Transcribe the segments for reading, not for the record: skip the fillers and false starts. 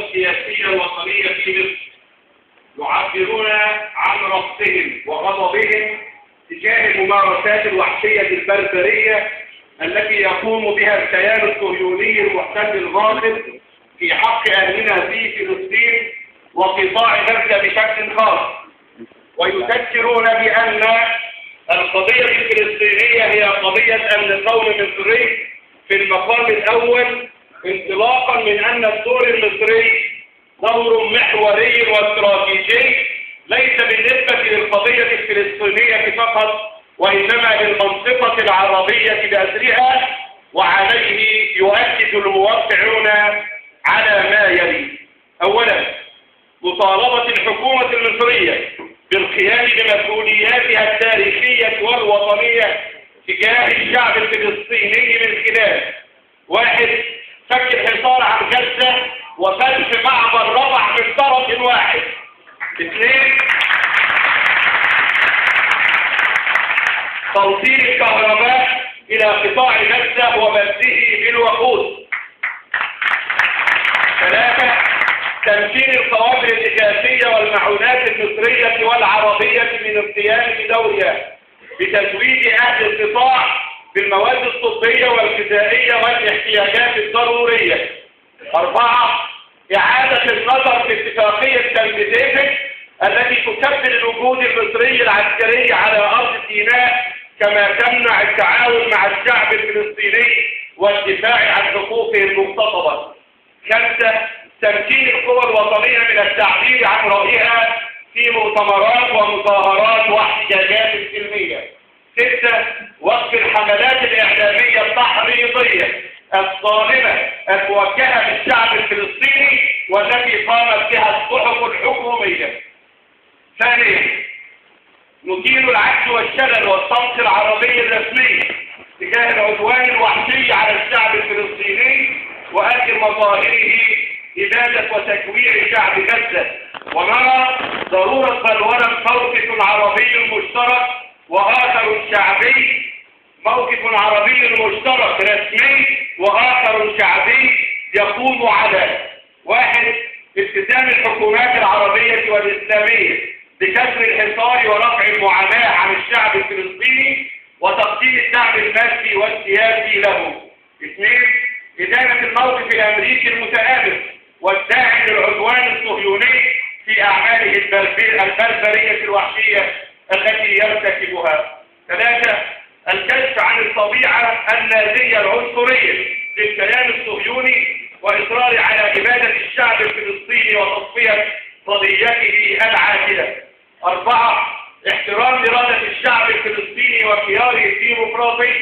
والسياسية الوطنية في مصر يعبرون عن رفضهم وغضبهم تجاه الممارسات الوحشية البربرية التي يقوم بها الكيان الصهيوني المحتل الغاصب في حق أهلنا في فلسطين وقطاع غزة بشكل خاص، ويذكرون بأن القضية الفلسطينية هي قضية أمن قومي مصري في المقام الأول، انطلاقا من أن الدور المصري دور محوري واستراتيجي ليس بالنسبة للقضية الفلسطينية فقط، وإنما للمنطقة العربية بأسرها. وعليه يؤكد الموقعون على ما يلي: أولا، مطالبة الحكومة المصرية بالقيام بمسؤولياتها التاريخية والوطنية تجاه الشعب الفلسطيني من خلال: 1. فك الحصار عن غزة وفتح معبر رفح من طرف واحد. 2. توصيل الكهرباء إلى قطاع غزة وبثه بالوقود. 3. تمكين القوافل الإغاثية والمعونات المصرية والعربية من القيام بدورها بتزويد أهل القطاع بالمواد الطبية والغذائية والاحتياجات الضرورية. 4. إعادة النظر في اتفاقية كامب ديفيد التي تكبر الوجود المصري العسكري على أرض سيناء، كما تمنع التعاون مع الشعب الفلسطيني والدفاع عن حقوقه المغتصبة. 5. تمكين القوى الوطنية من التعبير عن رأيها في مؤتمرات ومظاهرات واحتجاجات سلمية. 6. وقف الحملات الإعلامية التحريضية الظالمة الموجهة للشعب الفلسطيني والتي قامت بها الصحف الحكومية. 2. نزيل العجز والشلل والصمت العربي الرسمي تجاه العدوان الوحشي على الشعب الفلسطيني وآخر مظاهره إبادة وتكوير شعب غزة، ونرى ضرورة بلورة موقف عربي مشترك وآخر شعبي، موقف عربي مشترك رسمي وآخر شعبي يقوم على: 1. التزام الحكومات العربية والإسلامية بكسر الحصار ورفع المعاناة عن الشعب الفلسطيني وتقديم الدعم المادي والسياسي له. 2. إدانة الموقف الأمريكي المتآمر والداعم للعدوان الصهيوني في أعماله البربرية الوحشية التي يرتكبها. 3. الكشف عن الطبيعة النازية العنصرية للكيان الصهيوني وإصرار على إبادة الشعب الفلسطيني وتصفية قضيته العاجلة. 4. احترام إرادة الشعب الفلسطيني وخياره الديمقراطي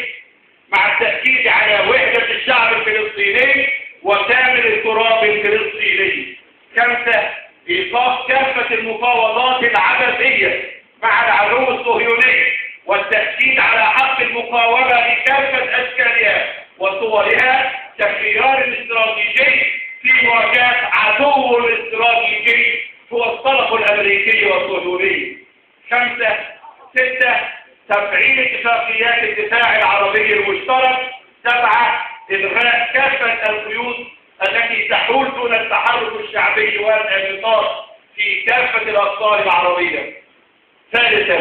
مع التأكيد على وحدة الشعب الفلسطيني وكامل التراب الفلسطيني. 5. إيقاف كافة المفاوضات العبثية مع العدو الصهيوني والتأكيد على حق المقاومة بكافة أشكالها وصورها كخيار استراتيجي في مواجهة عدو استراتيجي هو الطرف الأمريكي والصهيوني. 5. 6. تفعيل اتفاقيات الدفاع العربي المشترك. 7. إلغاء كافة القيود التي تحول دون التحرك الشعبي والانبساط في كافة الأقطار العربية. ثالثا،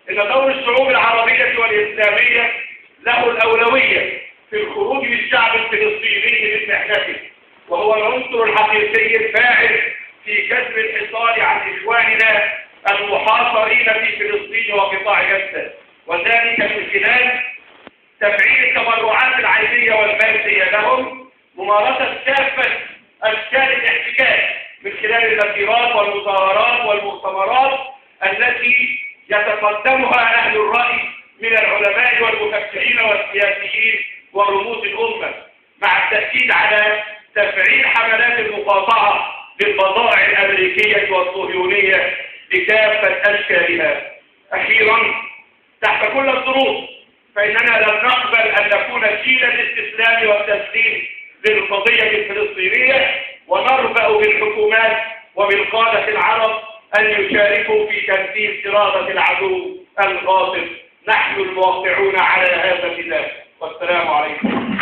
إن دور الشعوب العربية والإسلامية له الأولوية في الخروج بالشعب الفلسطيني من محنته، وهو العنصر الحقيقي الفاعل في كسر الحصار عن إخواننا المحاصرين في فلسطين وقطاع غزة، وذلك من خلال تفعيل التبرعات العينية والمادية لهم، ممارسة كافة أشكال الاحتجاج من خلال المسيرات والمظاهرات والمؤتمرات التي يتقدمها أهل الرأي من العلماء والمفكرين والسياسيين ورموز الأمة، مع التأكيد على تفعيل حملات المقاطعة للبضائع الأمريكية والصهيونية بكافة أشكالها. أخيرا، تحت كل الظروف فإننا لن نقبل أن نكون جيل الاستسلام والتسليم للقضية الفلسطينية، ونربأ بالحكومات وبالقادة العرب أن يشاركوا في تنفيذ إرادة العدو الغاصب. نحن الموقعون على هذا النداء، والسلام عليكم.